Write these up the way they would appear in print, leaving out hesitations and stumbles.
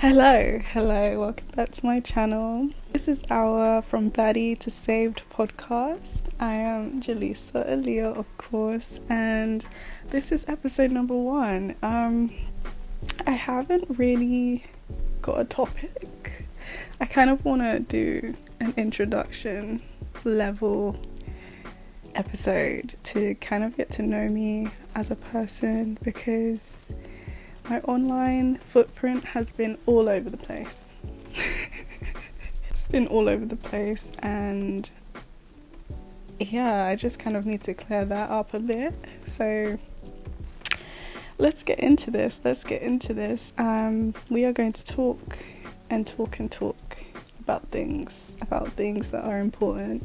Hello, welcome back to my channel. This is our From Baddie to Saved podcast. I am Jaleesa Aaliyah, of course, and this is episode number 1. I haven't really got a topic. I kind of want to do an introduction level episode to kind of get to know me as a person, because my online footprint has been all over the place. It's been all over the place, and yeah, I just kind of need to clear that up a bit. So let's get into this. We are going to talk about things that are important.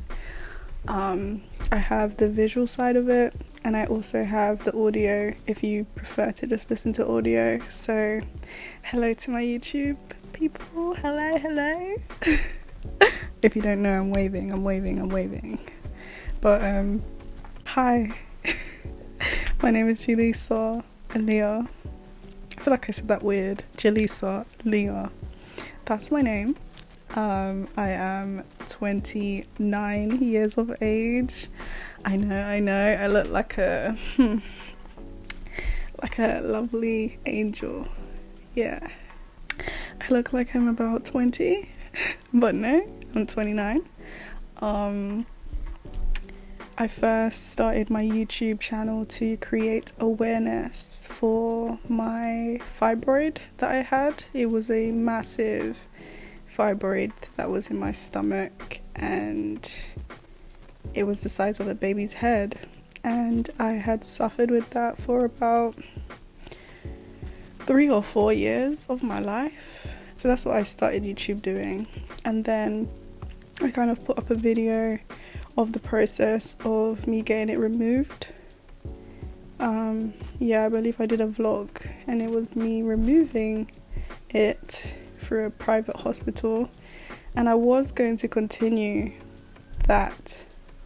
I have the visual side of it, and I also have the audio if you prefer to just listen to audio. So hello to my YouTube people. Hello. If you don't know, I'm waving. But hi. My name is Jaleesa Aaliyah. I feel like I said that weird. Jaleesa Aaliyah. That's my name. I am 29 years of age. I know, I look like a lovely angel. Yeah, I look like I'm about 20, but no, I'm 29. I first started my YouTube channel to create awareness for my fibroid that I had. It was a massive fibroid that was in my stomach, and it was the size of a baby's head, and I had suffered with that for about 3 or 4 years of my life. So that's what I started YouTube doing, and then I kind of put up a video of the process of me getting it removed. I believe I did a vlog, and it was me removing it through a private hospital, and I was going to continue that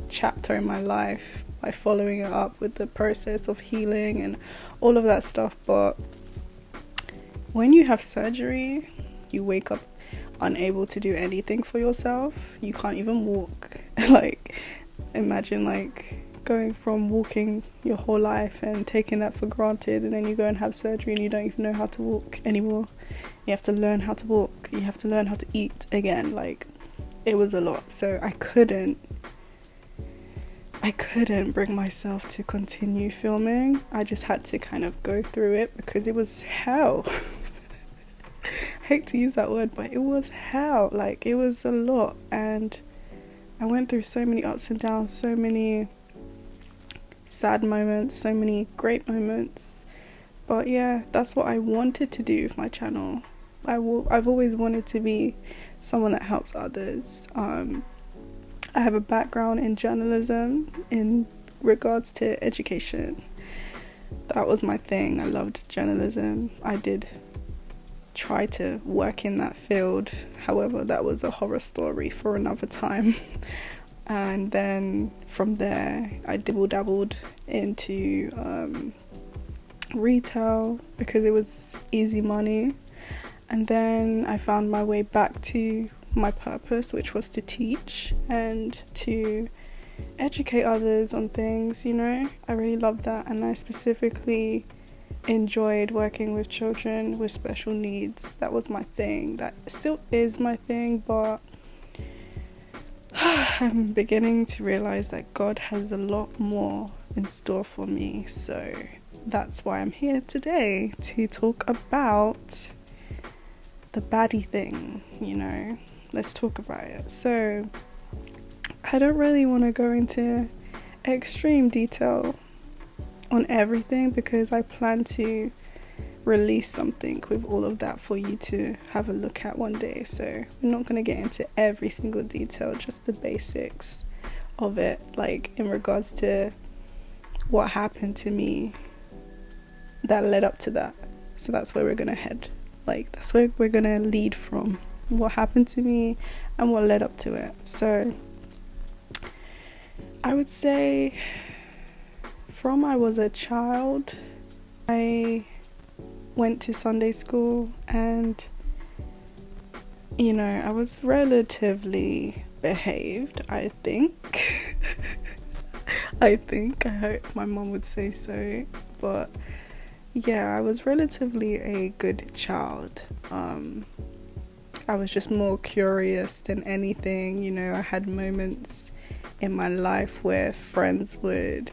chapter in my life by following it up with the process of healing and all of that stuff. But when you have surgery, you wake up unable to do anything for yourself. You can't even walk. Like, imagine going from walking your whole life and taking that for granted, and then you go and have surgery and you don't even know how to walk anymore. You have to learn how to walk, you have to learn how to eat again. It was a lot. So I couldn't bring myself to continue filming. I just had to kind of go through it, because it was hell. I hate to use that word, but it was hell. It was a lot, and I went through so many ups and downs, so many sad moments, so many great moments. But yeah, that's what I wanted to do with my channel. I've always wanted to be someone that helps others. I have a background in journalism in regards to education. That was my thing. I loved journalism. I did try to work in that field. However, that was a horror story for another time. And then from there, I dabbled into retail, because it was easy money. And then I found my way back to my purpose, which was to teach and to educate others on things, I really loved that. And I specifically enjoyed working with children with special needs. That was my thing. That still is my thing, but I'm beginning to realize that God has a lot more in store for me. So that's why I'm here today, to talk about the baddie thing. Let's talk about it. So I don't really want to go into extreme detail on everything, because I plan to release something with all of that for you to have a look at one day. So we're not going to get into every single detail, just the basics of it, in regards to what happened to me that led up to that. So that's where we're going to head. That's where we're going to lead from, what happened to me and what led up to it. So I would say from I was a child, I went to Sunday school, and I was relatively behaved, I think. I hope my mom would say so. But yeah, I was relatively a good child. I was just more curious than anything. I had moments in my life where friends would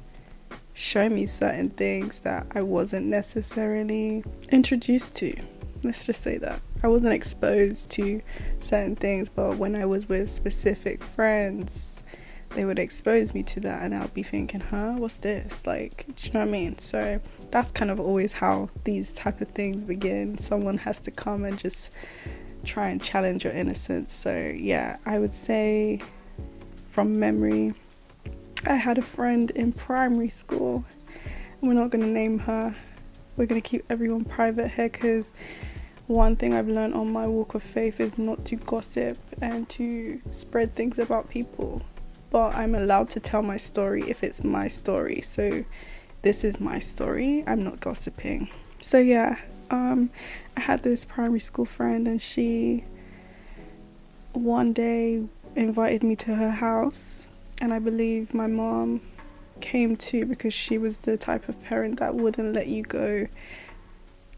show me certain things that I wasn't necessarily introduced to. Let's just say that. I wasn't exposed to certain things, but when I was with specific friends, they would expose me to that, and I'll be thinking, what's this? Like, do you know what I mean? So that's kind of always how these type of things begin. Someone has to come and just try and challenge your innocence. So yeah, I would say from memory, I had a friend in primary school. We're not going to name her. We're going to keep everyone private here, because one thing I've learned on my walk of faith is not to gossip and to spread things about people. But I'm allowed to tell my story if it's my story. So this is my story. I'm not gossiping. So yeah, I had this primary school friend, and she one day invited me to her house, and I believe my mom came too, because she was the type of parent that wouldn't let you go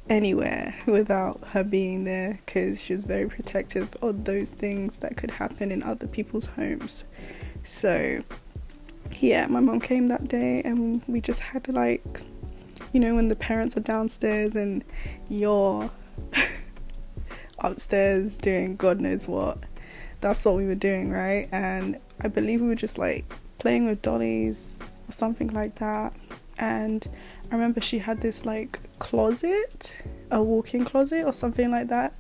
anywhere without her being there, because she was very protective of those things that could happen in other people's homes. So yeah, my mom came that day, and we just had to, like, when the parents are downstairs and you're upstairs doing God knows what, that's what we were doing, right? And I believe we were just like playing with dollies or something like that. And I remember she had this like closet, a walk-in closet or something like that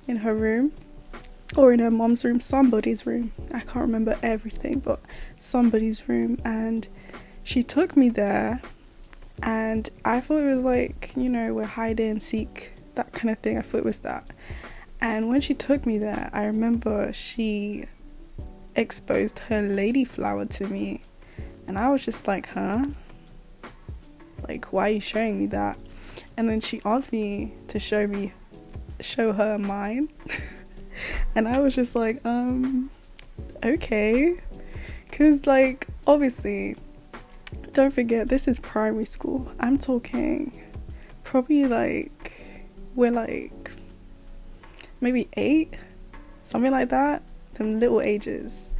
in her room, or in her mom's room, somebody's room. I can't remember everything, but somebody's room. And she took me there, and I thought it was like, we're hide and seek, that kind of thing. I thought it was that. And when she took me there, I remember she exposed her lady flower to me, and I was just like, like, why are you showing me that? And then she asked me to show her mine. And I was just like, okay, because, like, obviously, don't forget, this is primary school. I'm talking probably like, we're like maybe 8, something like that, them little ages.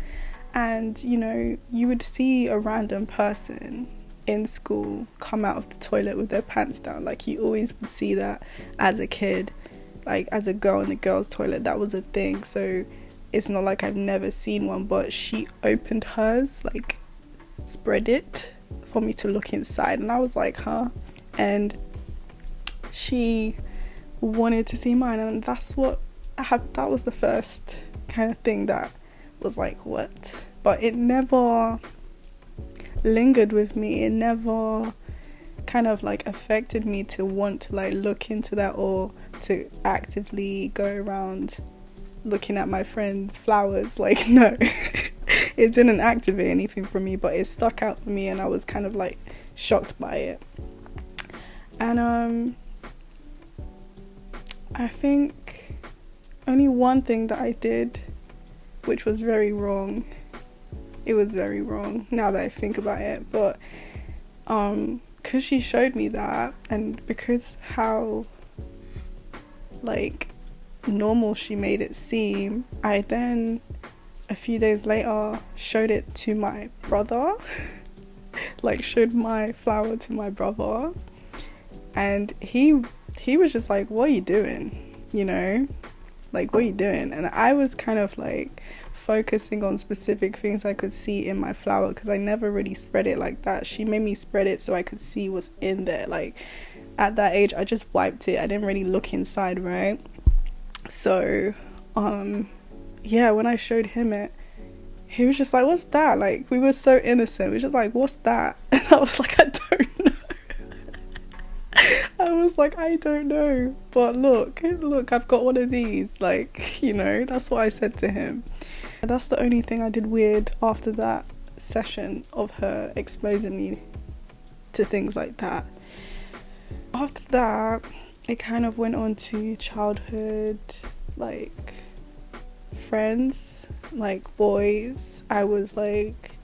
And you would see a random person in school come out of the toilet with their pants down. Like, you always would see that as a kid. Like, as a girl in the girls' toilet, that was a thing. So it's not like I've never seen one, but she opened hers, like spread it for me to look inside, and I was like, and she wanted to see mine, and that was the first kind of thing that was like, what? But it never lingered with me. It never kind of like affected me to want to like look into that, or to actively go around looking at my friend's flowers. Like, no. It didn't activate anything for me, but it stuck out for me, and I was kind of like shocked by it. And I think only one thing that I did, which was very wrong. It was very wrong now that I think about it, but because she showed me that, and because how like normal she made it seem, I then a few days later showed it to my brother. Like, showed my flower to my brother, and he was just like, what are you doing? Like, what are you doing? And I was kind of like focusing on specific things I could see in my flower, because I never really spread it like that. She made me spread it so I could see what's in there. Like, at that age, I just wiped it. I didn't really look inside, right? So yeah, when I showed him it, he was just like, what's that? Like, we were so innocent. We were just like, what's that? And I was like, I don't know. I was like, I don't know, but look, I've got one of these. Like, that's what I said to him. And that's the only thing I did weird after that session of her exposing me to things like that. After that, it kind of went on to childhood, like friends, like boys, I was like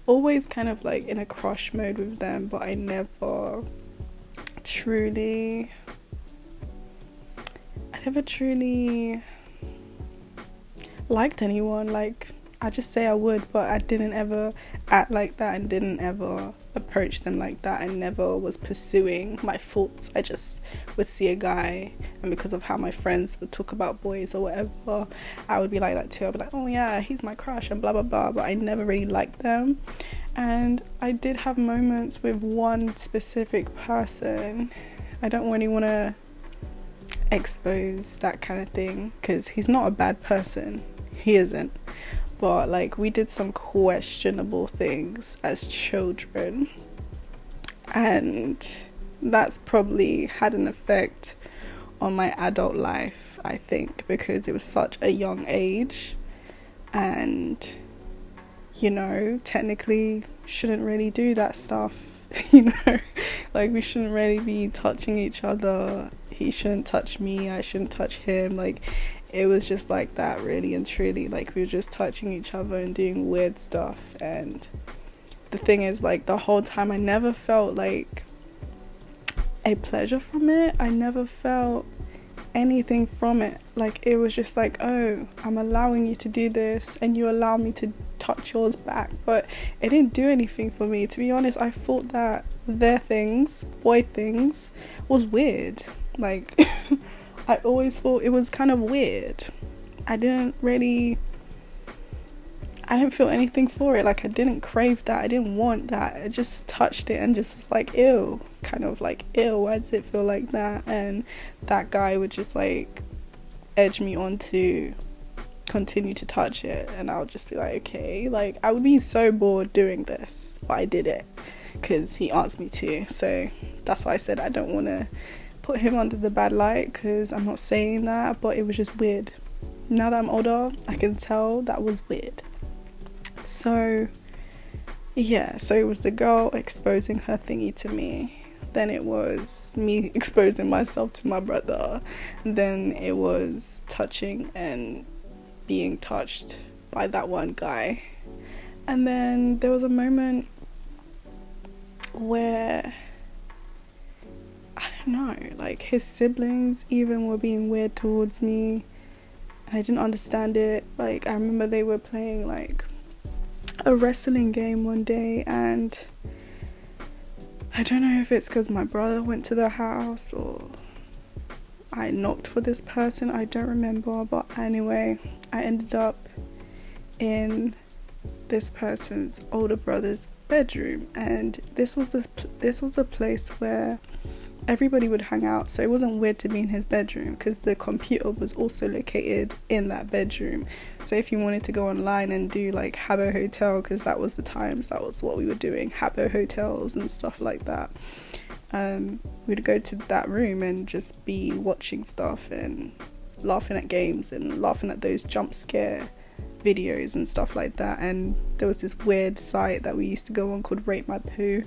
always kind of like in a crush mode with them, but I never truly liked anyone. Like, I just say I would, but I didn't ever act like that and didn't ever approach them like that. I never was pursuing my thoughts. I just would see a guy, and because of how my friends would talk about boys or whatever, I would be like that too. I'd be like, oh yeah, he's my crush and blah blah blah, but I never really liked them. And I did have moments with one specific person. I don't really want to expose that kind of thing because he's not a bad person. He isn't. But like, we did some questionable things as children, and that's probably had an effect on my adult life, I think, because it was such a young age, and you know, technically shouldn't really do that stuff. You know, like, we shouldn't really be touching each other. He shouldn't touch me, I shouldn't touch him. Like, it was just like that, really and truly. Like, we were just touching each other and doing weird stuff. And the thing is, like, the whole time I never felt like a pleasure from it. I never felt anything from it. Like, it was just like, oh, I'm allowing you to do this and you allow me to touch yours back. But it didn't do anything for me. To be honest, I thought that their things, boy things, was weird. Like, I always thought it was kind of weird. I didn't feel anything for it. Like, I didn't crave that. I didn't want that. I just touched it and just was like, ew. Kind of like, ew, why does it feel like that? And that guy would just like edge me on to continue to touch it, and I would just be like, okay. Like, I would be so bored doing this, but I did it because he asked me to. So that's why I said I don't want to put him under the bad light, because I'm not saying that, but it was just weird. Now that I'm older, I can tell that was weird. So yeah, so it was the girl exposing her thingy to me, then it was me exposing myself to my brother, then it was touching and being touched by that one guy. And then there was a moment where, I don't know, like, his siblings even were being weird towards me, and I didn't understand it. Like, I remember they were playing like a wrestling game one day, and I don't know if it's because my brother went to the house or I knocked for this person, I don't remember, but anyway, I ended up in this person's older brother's bedroom, and this was a place where everybody would hang out, so it wasn't weird to be in his bedroom because the computer was also located in that bedroom. So if you wanted to go online and do like Habbo Hotel, because that was the times, that was what we were doing, Habbo Hotels and stuff like that, we'd go to that room and just be watching stuff and laughing at games and laughing at those jump scare videos and stuff like that. And there was this weird site that we used to go on called Rate My Poo.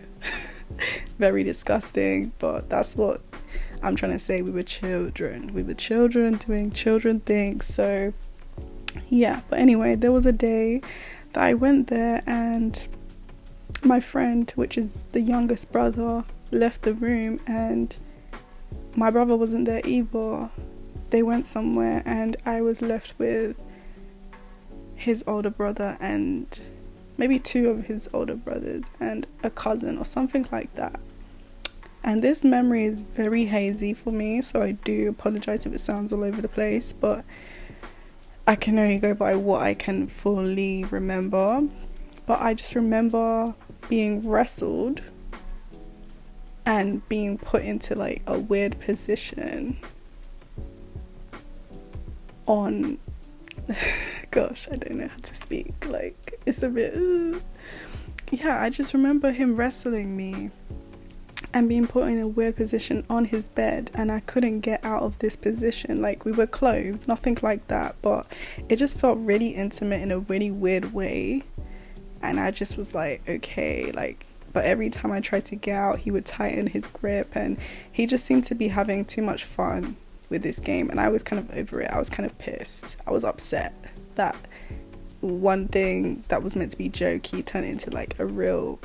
Very disgusting, but that's what I'm trying to say. We were children doing children things. So yeah, but anyway, there was a day that I went there and my friend, which is the youngest brother, left the room, and my brother wasn't there either. They went somewhere and I was left with his older brother and maybe two of his older brothers and a cousin or something like that. And this memory is very hazy for me, so I do apologize if it sounds all over the place, but I can only go by what I can fully remember. But I just remember being wrestled and being put into like a weird position on gosh, I don't know how to speak, like, it's a bit yeah, I just remember him wrestling me and being put in a weird position on his bed, and I couldn't get out of this position. Like, we were clothed, nothing like that, but it just felt really intimate in a really weird way, and I just was like, okay, like, but every time I tried to get out, he would tighten his grip, and he just seemed to be having too much fun with this game, and I was kind of over it. I was kind of pissed. I was upset. that one thing that was meant to be jokey turned into like a real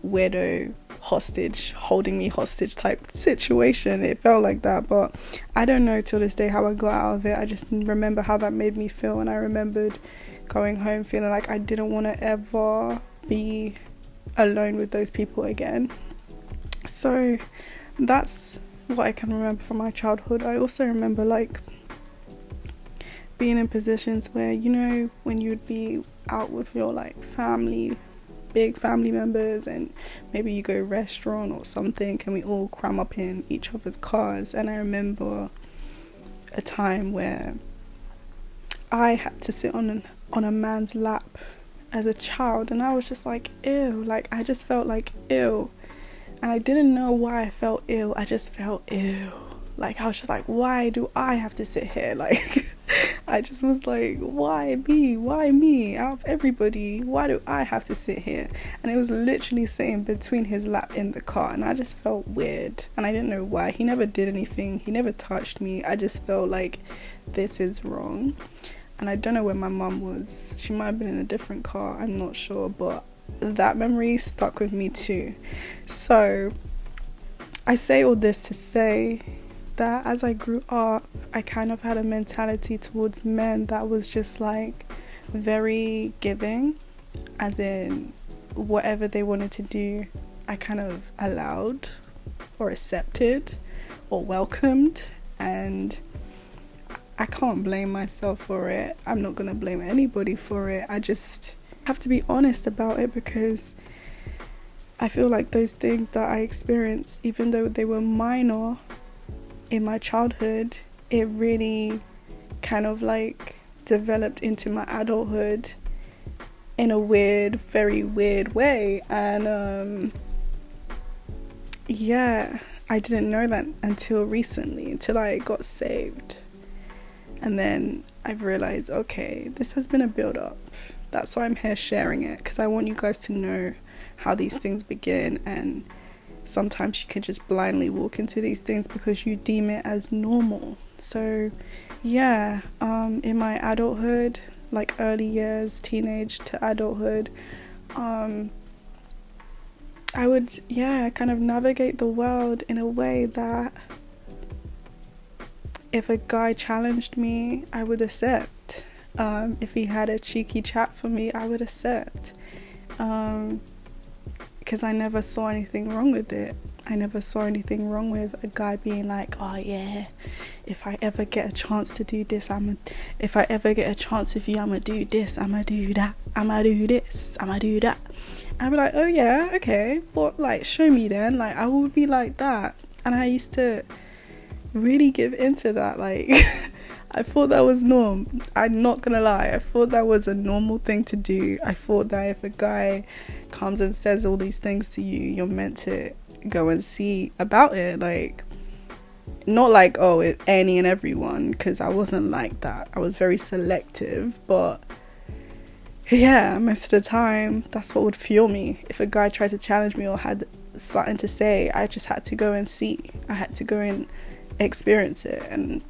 weirdo hostage, holding me hostage type situation. It felt like that, but I don't know till this day how I got out of it. I just remember how that made me feel, and I remembered going home feeling like I didn't want to ever be alone with those people again. So that's what I can remember from my childhood. I also remember like being in positions where, you know, when you would be out with your like family, big family members, and maybe you go restaurant or something, and we all cram up in each other's cars. And I remember a time where I had to sit on a man's lap as a child, and I was just like, ew, like I just felt like ew, and I didn't know why I felt ill. I just felt ew. Like I was just like, why do I have to sit here? Like I just was like, why me out of everybody, why do I have to sit here? And it was literally sitting between his lap in the car, and I just felt weird, and I didn't know why. He never did anything, he never touched me. I just felt like this is wrong. And I don't know where my mum was. She might have been in a different car, I'm not sure, but that memory stuck with me too. So I say all this to say that as I grew up, I kind of had a mentality towards men that was just like very giving, as in whatever they wanted to do, I kind of allowed or accepted or welcomed, and I can't blame myself for it. I'm not gonna blame anybody for it. I just have to be honest about it, because I feel like those things that I experienced, even though they were minor in my childhood, it really kind of like developed into my adulthood in a weird, very weird way. And yeah, I didn't know that until recently, until I got saved. And then I've realized, okay, this has been a build up. That's why I'm here sharing it, because I want you guys to know how these things begin. And sometimes you can just blindly walk into these things because you deem it as normal. So yeah, in my adulthood, like early years, teenage to adulthood, I would kind of navigate the world in a way that if a guy challenged me, I would accept. If he had a cheeky chat for me, I would accept. Because I never saw anything wrong with it. I never saw anything wrong with a guy being like, oh yeah, if I ever get a chance to do this, if I ever get a chance with you, I'ma do this, I'ma do that, I'ma do this, I'ma do that. I'd be like, oh yeah, okay, but like show me then. Like I would be like that. And I used to really give into that. Like I thought that was norm. I'm not gonna lie, I thought that was a normal thing to do. I thought that if a guy comes and says all these things to you, you're meant to go and see about it. Like, not like, oh, any and everyone, because I wasn't like that. I was very selective, but yeah, most of the time that's what would fuel me. If a guy tried to challenge me or had something to say, I just had to go and see. I had to go and experience it. And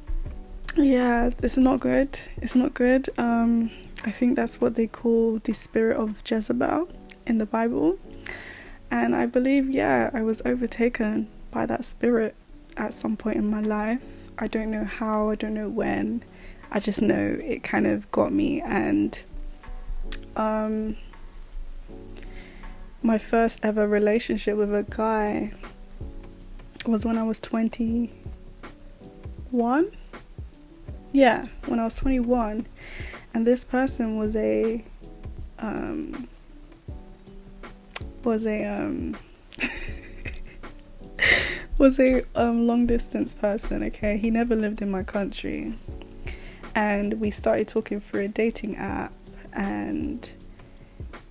yeah, it's not good. It's not good. I think that's what they call the spirit of Jezebel in the Bible. And I believe, I was overtaken by that spirit at some point in my life. I don't know how, I don't know when. I just know it kind of got me. And my first ever relationship with a guy was when I was 21. Yeah, when I was 21. And this person was a long distance person. Okay, he never lived in my country, and we started talking through a dating app. And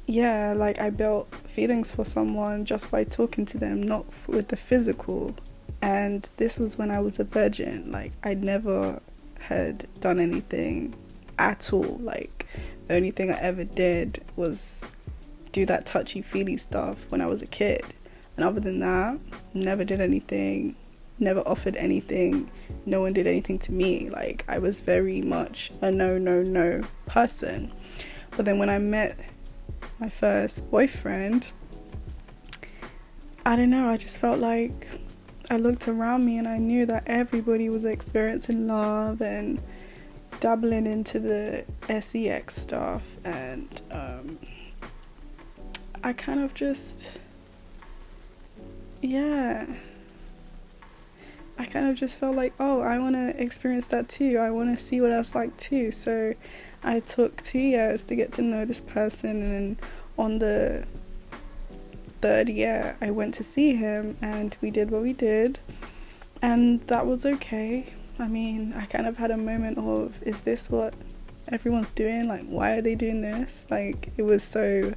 yeah, like I built feelings for someone just by talking to them, not with the physical. And this was when I was a virgin. Like I never had done anything at all. Like the only thing I ever did was do that touchy feely stuff when I was a kid, and other than that, never did anything never offered anything, no one did anything to me. Like, I was very much a no person. But then when I met my first boyfriend, I don't know, I just felt like I looked around me and I knew that everybody was experiencing love and dabbling into the sex stuff, and I kind of just, I kind of just felt like, oh, I want to experience that too. I want to see what that's like too. So I took 2 years to get to know this person, and then on the 3rd year I went to see him and we did what we did, and that was okay. I mean, I kind of had a moment of, is this what everyone's doing? Like, why are they doing this? Like, it was so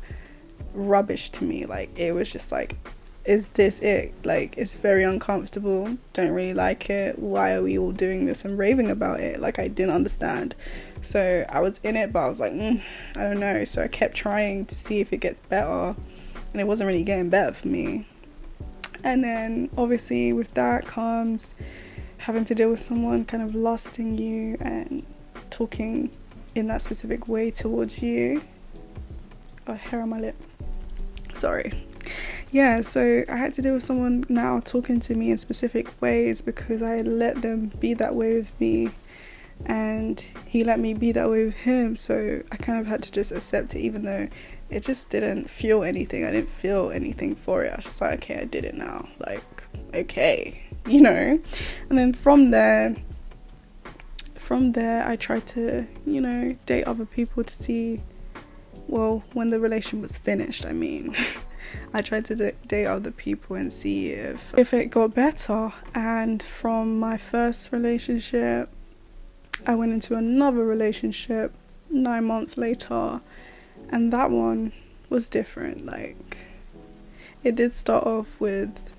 rubbish to me. Like, it was just like, is this it? Like, it's very uncomfortable, don't really like it, why are we all doing this and raving about it? Like, I didn't understand. So I was in it, but I was like, I don't know. So I kept trying to see if it gets better, and it wasn't really getting better for me. And then obviously with that comes having to deal with someone kind of lusting you and talking in that specific way towards you. Got hair on my lip, sorry. Yeah, so I had to deal with someone now talking to me in specific ways because I let them be that way with me, and he let me be that way with him. So I kind of had to just accept it, even though it just didn't feel anything. I didn't feel anything for it. I was just like, okay, I did it now. Like, okay, you know. And then from there I tried to, you know, date other people to see, well, when the relation was finished, I mean. I tried to date other people and see if it got better. And from my first relationship, I went into another relationship 9 months later, and that one was different. Like, it did start off with,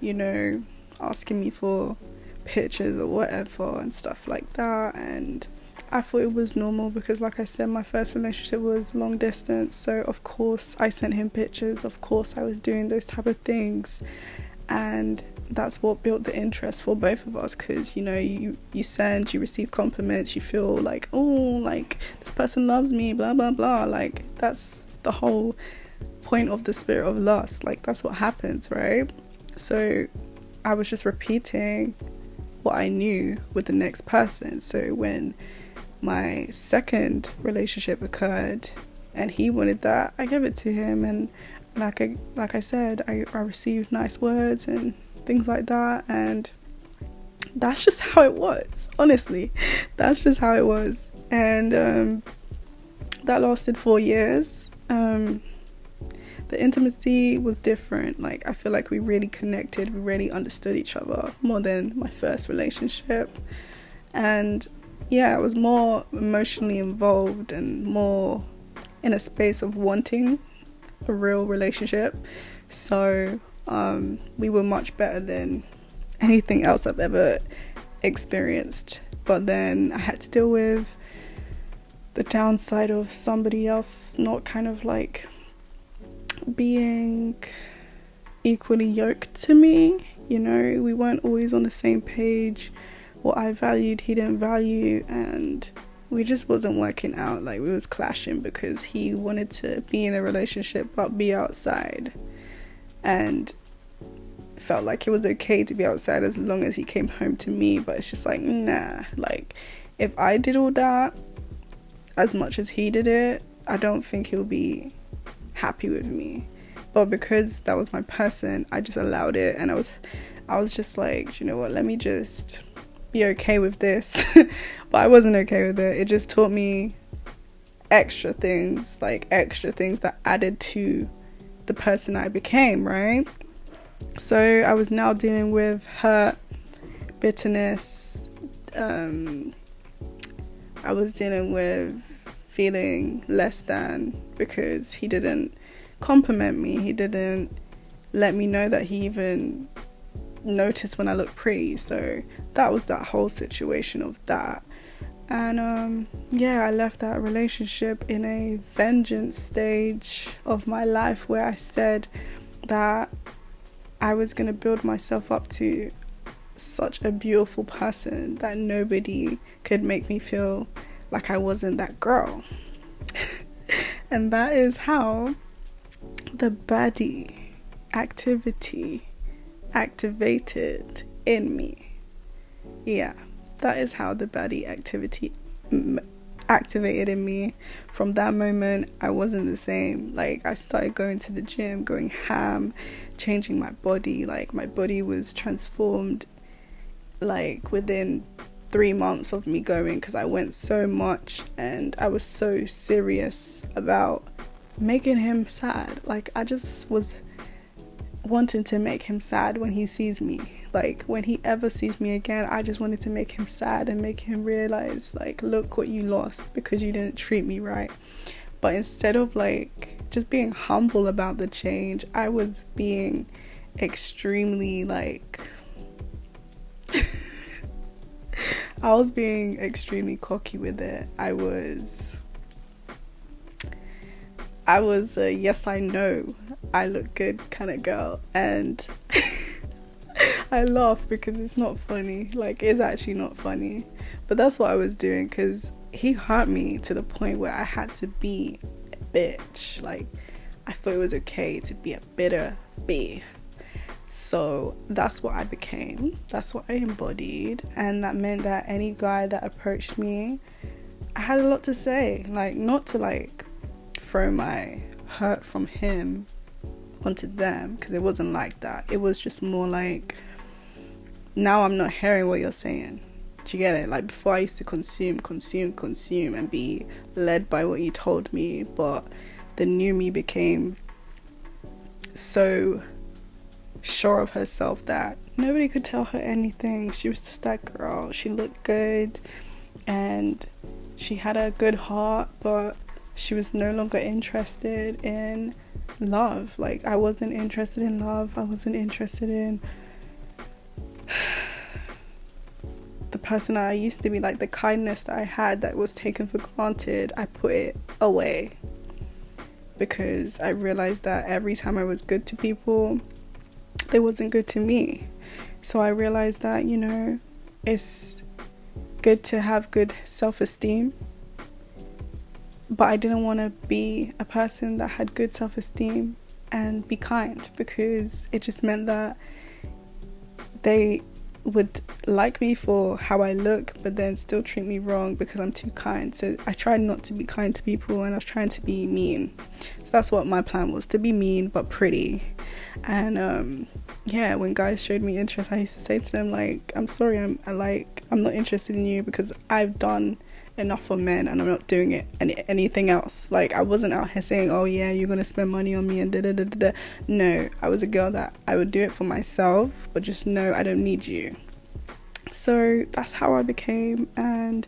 you know, asking me for pictures or whatever and stuff like that, and I thought it was normal because, like I said, my first relationship was long distance, so of course I sent him pictures, of course I was doing those type of things, and that's what built the interest for both of us, because, you know, you receive compliments, you feel like, oh, like, this person loves me, blah blah blah. Like, that's the whole point of the spirit of lust. Like, that's what happens, right? So I was just repeating what I knew with the next person. So when my second relationship occurred and he wanted that, I gave it to him, and like I said, I received nice words and things like that, and that's just how it was. Honestly, that's just how it was. And that lasted 4 years. The intimacy was different. Like, I feel like we really connected, we really understood each other more than my first relationship. And yeah, I was more emotionally involved and more in a space of wanting a real relationship. So we were much better than anything else I've ever experienced. But then I had to deal with the downside of somebody else not kind of like being equally yoked to me. You know, we weren't always on the same page. What I valued, he didn't value, and we just wasn't working out. Like, we was clashing because he wanted to be in a relationship but be outside, and felt like it was okay to be outside as long as he came home to me. But it's just like, nah, like, if I did all that as much as he did it, I don't think he'll be happy with me. But because that was my person, I just allowed it, and I was just like, you know what, let me just be okay with this. But I wasn't okay with it. It just taught me extra things that added to the person I became, right? So I was now dealing with hurt, bitterness, I was dealing with feeling less than because he didn't compliment me, he didn't let me know that he even noticed when I look pretty. So that was that whole situation of that. And I left that relationship in a vengeance stage of my life where I said that I was going to build myself up to such a beautiful person that nobody could make me feel like I wasn't that girl. And that is how the baddie activity activated in me. Yeah, that is how the baddie activity activated in me. From that moment, I wasn't the same. Like, I started going to the gym, going ham, changing my body. Like, my body was transformed, like, within 3 months of me going, because I went so much and I was so serious about making him sad. Like, I just was wanting to make him sad when he sees me. Like, when he ever sees me again, I just wanted to make him sad and make him realize, like, look what you lost because you didn't treat me right. But instead of, like, just being humble about the change, I was being extremely, like, I was being extremely cocky with it. I was a yes I know, I look good kind of girl. And I laugh because it's not funny. Like, it's actually not funny. But that's what I was doing, because he hurt me to the point where I had to be a bitch. Like, I thought it was okay to be a bitter bee. So that's what I became. That's what I embodied. And that meant that any guy that approached me, I had a lot to say. Like, not to, like, throw my hurt from him onto them, because it wasn't like that. It was just more like, now I'm not hearing what you're saying. Do you get it? Like, before I used to consume and be led by what you told me, but the new me became so sure of herself that nobody could tell her anything. She was just that girl. She looked good and she had a good heart, but she was no longer interested in love. Like, I wasn't interested in love. I wasn't interested in the person I used to be. Like, the kindness that I had that was taken for granted, I put it away, because I realized that every time I was good to people, they wasn't good to me. So I realized that, you know, it's good to have good self-esteem, but I didn't want to be a person that had good self-esteem and be kind, because it just meant that they would like me for how I look, but then still treat me wrong because I'm too kind. So I tried not to be kind to people, and I was trying to be mean. So that's what my plan was, to be mean but pretty. And yeah, when guys showed me interest, I used to say to them, like, I'm sorry, I'm not interested in you because I've done enough for men and I'm not doing it anything else. Like, I wasn't out here saying, oh yeah, you're gonna spend money on me and da da da da. No, I was a girl that I would do it for myself, but just know I don't need you. So that's how I became. And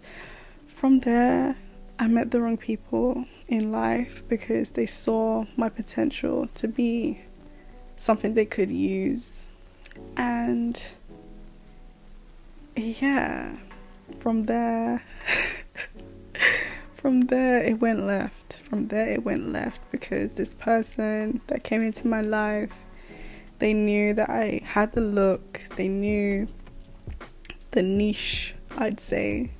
from there, I met the wrong people in life because they saw my potential to be something they could use. And yeah, from there it went left. Because this person that came into my life, they knew that I had the look, they knew the niche, I'd say,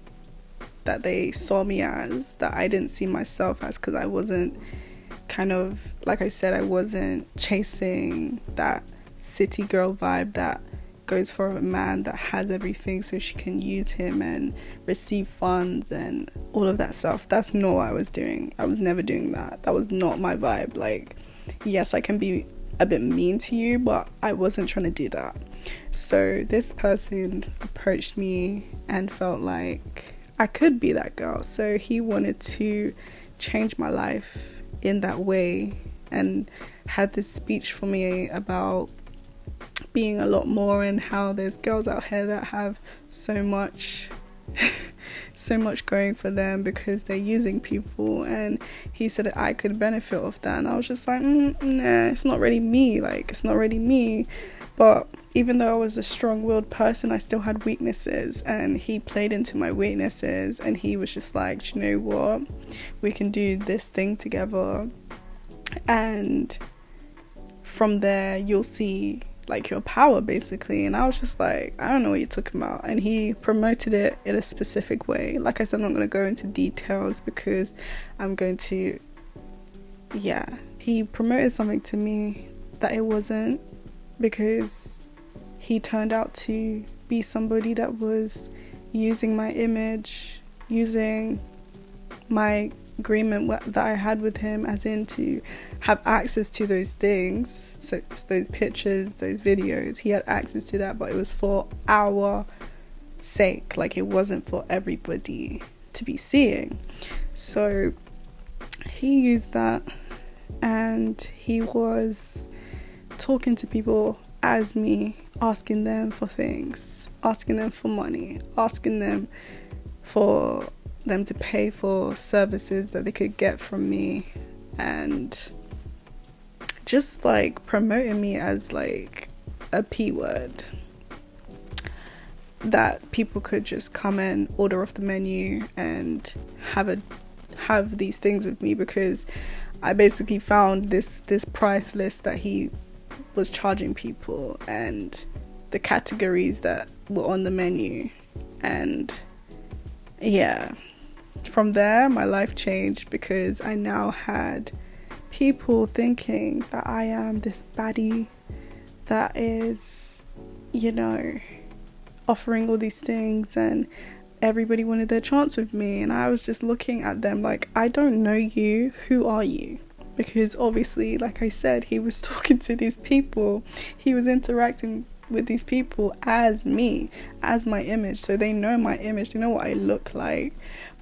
that they saw me as, that I didn't see myself as, because I wasn't, kind of, like I said, I wasn't chasing that city girl vibe that goes for a man that has everything so she can use him and receive funds and all of that stuff. That's not what I was doing. I was never doing that. That was not my vibe. Like, yes, I can be a bit mean to you, but I wasn't trying to do that. So this person approached me and felt like I could be that girl. So he wanted to change my life in that way, and had this speech for me about being a lot more, and how there's girls out here that have so much going for them because they're using people, and he said that I could benefit off that. And I was just like, nah, it's not really me. Like, it's not really me. But even though I was a strong-willed person, I still had weaknesses, and he played into my weaknesses, and he was just like, you know what, we can do this thing together, and from there you'll see like your power basically. And I was just like, I don't know what you're talking about. And he promoted it in a specific way. Like I said, I'm not going to go into details because I'm going to, he promoted something to me that it wasn't, because he turned out to be somebody that was using my image, using my agreement that I had with him, as in to have access to those things, so those pictures, those videos. He had access to that, but it was for our sake, like it wasn't for everybody to be seeing. So he used that, and he was talking to people as me, asking them for things, asking them for money, asking them for them to pay for services that they could get from me, and just like promoting me as like a P word that people could just come and order off the menu and have these things with me, because I basically found this price list that he was charging people and the categories that were on the menu. And from there my life changed, because I now had people thinking that I am this baddie that is, offering all these things, and everybody wanted their chance with me. And I was just looking at them like, I don't know you, who are you? Because obviously, like I said, he was talking to these people, he was interacting with these people as me, as my image, so they know my image, they know what I look like.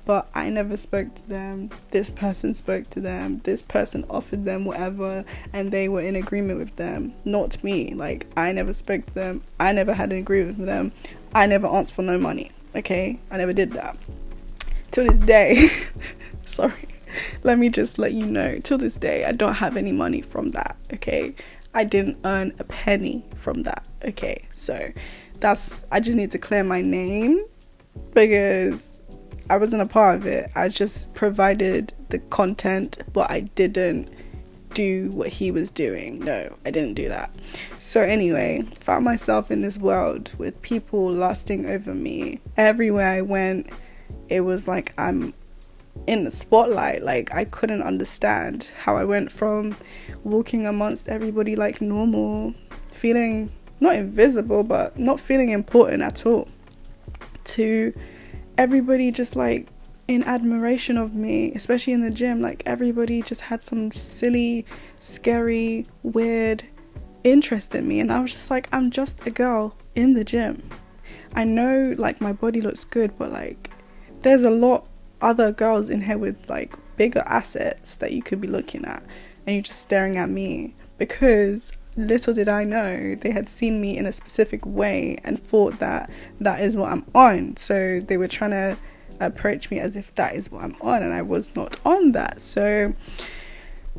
But I never spoke to them. This person spoke to them, this person offered them whatever, and they were in agreement with them, not me. Like, I never spoke to them, I never had an agreement with them, I never asked for no money, okay? I never did that till this day. Sorry, let me just let you know, till this day I don't have any money from that, okay? I didn't earn a penny from that, okay? So I just need to clear my name, because I wasn't a part of it. I just provided the content, but I didn't do what he was doing. No, I didn't do that. So anyway, found myself in this world with people lusting over me. Everywhere I went, it was like I'm in the spotlight. Like, I couldn't understand how I went from walking amongst everybody like normal, feeling not invisible, but not feeling important at all, to everybody just like in admiration of me, especially in the gym. Like, everybody just had some silly, scary, weird interest in me, and I was just like, I'm just a girl in the gym. I know like my body looks good, but like there's a lot other girls in here with like bigger assets that you could be looking at, and you're just staring at me. Because little did I know, they had seen me in a specific way and thought that that is what I'm on. So they were trying to approach me as if that is what I'm on, and I was not on that. So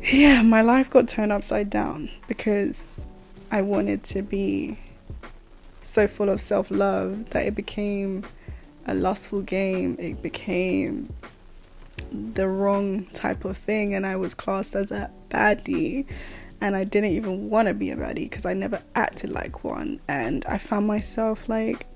yeah, my life got turned upside down because I wanted to be so full of self-love that it became a lustful game. It became the wrong type of thing, and I was classed as a baddie. And I didn't even want to be a baddie because I never acted like one. And I found myself like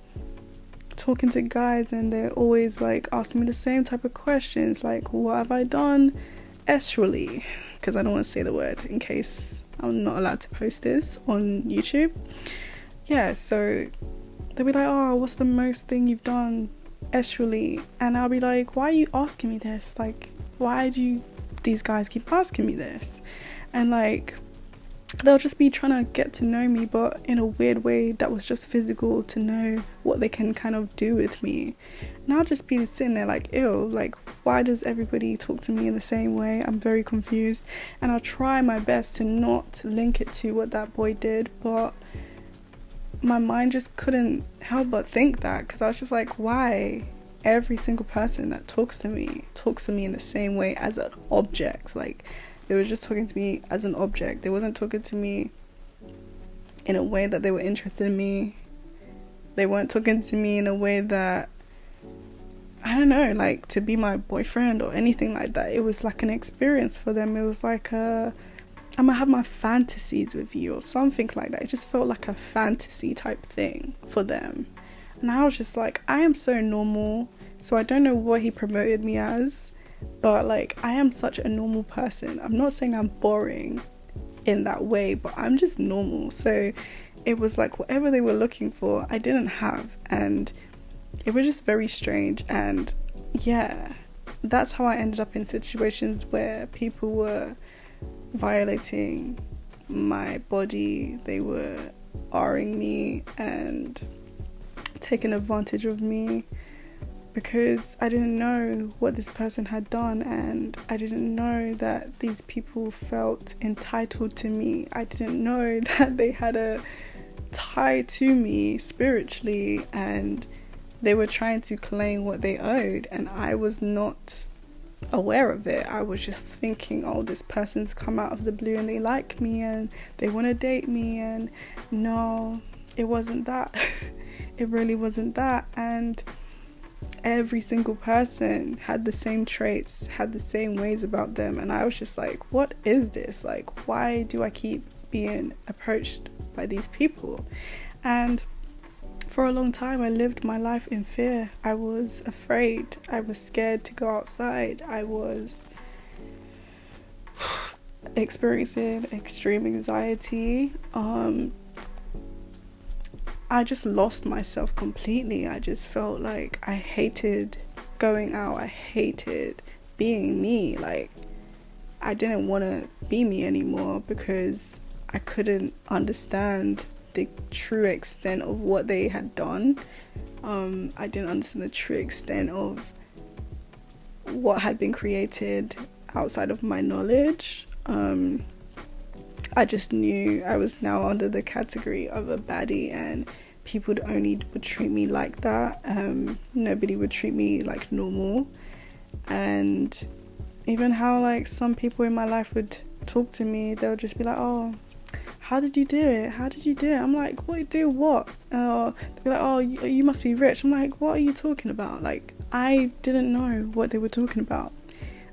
talking to guys, and they're always like asking me the same type of questions, like, what have I done estrally? Because I don't want to say the word in case I'm not allowed to post this on YouTube. Yeah, so they'll be like, oh, what's the most thing you've done estrally? And I'll be like, why are you asking me this? Like, why do these guys keep asking me this? And like, they'll just be trying to get to know me, but in a weird way that was just physical, to know what they can kind of do with me. And I'll just be sitting there like, ew, like, why does everybody talk to me in the same way? I'm very confused. And I'll try my best to not link it to what that boy did, but my mind just couldn't help but think that, because I was just like, why every single person that talks to me in the same way, as an object? Like, they were just talking to me as an object. They wasn't talking to me in a way that they were interested in me. They weren't talking to me in a way that, I don't know, like to be my boyfriend or anything like that. It was like an experience for them. It was like a I'm gonna have my fantasies with you, or something like that. It just felt like a fantasy type thing for them. And I was just like, I am so normal. So I don't know what he promoted me as, but like, I am such a normal person. I'm not saying I'm boring in that way, but I'm just normal. So it was like whatever they were looking for, I didn't have. And it was just very strange. And yeah, that's how I ended up in situations where people were violating my body. They were R-ing me and taking advantage of me, because I didn't know what this person had done, and I didn't know that these people felt entitled to me. I didn't know that they had a tie to me spiritually, and they were trying to claim what they owed, and I was not aware of it. I was just thinking, oh, this person's come out of the blue and they like me and they want to date me, and no, it wasn't that. It really wasn't that. And every single person had the same traits, had the same ways about them, and I was just like, what is this? Like, why do I keep being approached by these people? And for a long time I lived my life in fear. I was afraid. I was scared to go outside. I was experiencing extreme anxiety. I just lost myself completely. I just felt like I hated going out. I hated being me. Like, I didn't want to be me anymore, because I couldn't understand the true extent of what they had done. I didn't understand the true extent of what had been created outside of my knowledge. I just knew I was now under the category of a baddie, and people would treat me like that. Nobody would treat me like normal. And even how like some people in my life would talk to me, they'll just be like, oh, how did you do it? How did you do it? I'm like, what, do what? They'll be like, oh, you must be rich. I'm like, what are you talking about? Like, I didn't know what they were talking about.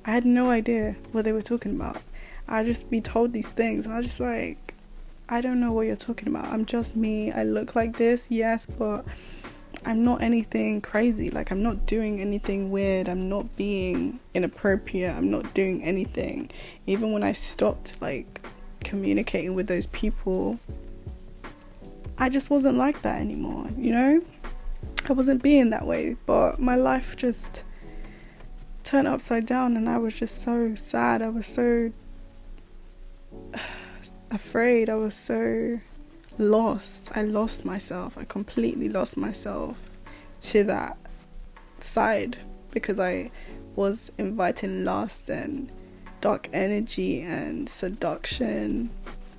I had no idea what they were talking about. I'd just be told these things, and I just like, I don't know what you're talking about. I'm just me. I look like this, yes, but I'm not anything crazy. Like, I'm not doing anything weird. I'm not being inappropriate. I'm not doing anything. Even when I stopped like communicating with those people, I just wasn't like that anymore, you know? I wasn't being that way, but my life just turned upside down, and I was just so sad. I was so afraid. I was so lost. I lost myself. I completely lost myself to that side, because I was inviting lust and dark energy and seduction.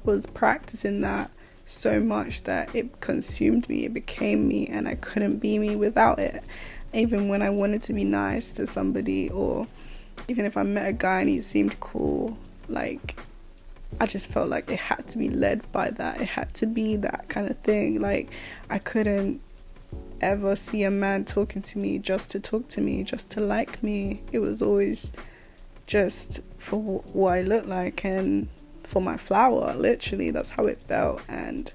Was practicing that so much that it consumed me. It became me, and I couldn't be me without it. Even when I wanted to be nice to somebody, or even if I met a guy and he seemed cool, like, I just felt like it had to be led by that. It had to be that kind of thing. Like, I couldn't ever see a man talking to me just to talk to me, just to like me. It was always just for what I looked like and for my flower. Literally, that's how it felt. And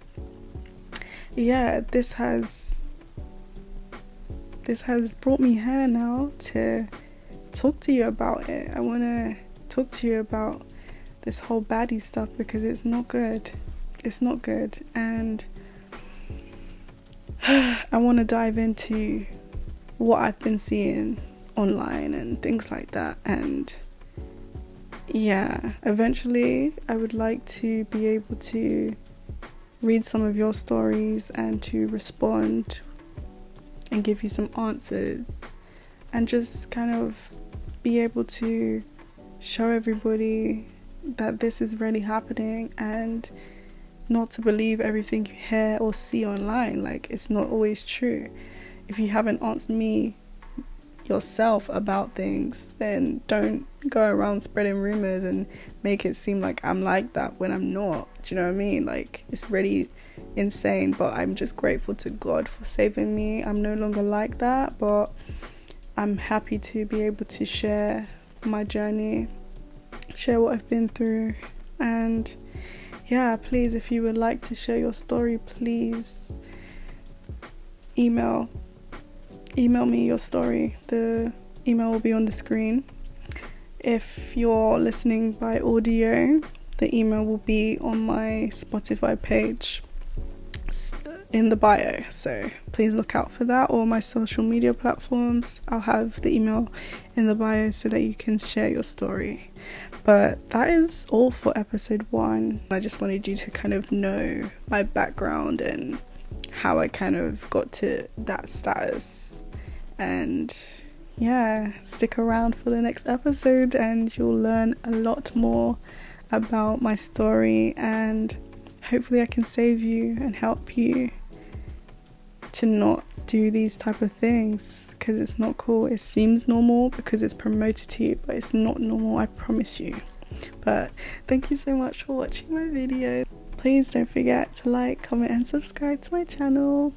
yeah, this has brought me here now to talk to you about it. I want to talk to you about this whole baddie stuff, because it's not good. It's not good. And I want to dive into what I've been seeing online and things like that. And yeah, eventually I would like to be able to read some of your stories and to respond and give you some answers, and just kind of be able to show everybody that this is really happening, and not to believe everything you hear or see online. Like, it's not always true. If you haven't asked me yourself about things, then don't go around spreading rumors and make it seem like I'm like that when I'm not. Do you know what I mean? Like, it's really insane, but I'm just grateful to God for saving me. I'm no longer like that, but I'm happy to be able to share my journey, share what I've been through, And yeah, please, if you would like to share your story, please email me your story. The email will be on the screen. If you're listening by audio, the email will be on my Spotify page in the bio, so please look out for that, or my social media platforms. I'll have the email in the bio so that you can share your story. But that is all for episode 1. I just wanted you to kind of know my background and how I kind of got to that status. And yeah, stick around for the next episode and you'll learn a lot more about my story, and hopefully I can save you and help you to not do these type of things, because it's not cool. It seems normal because it's promoted to you, but it's not normal, I promise you. But thank you so much for watching my video. Please don't forget to like, comment and subscribe to my channel.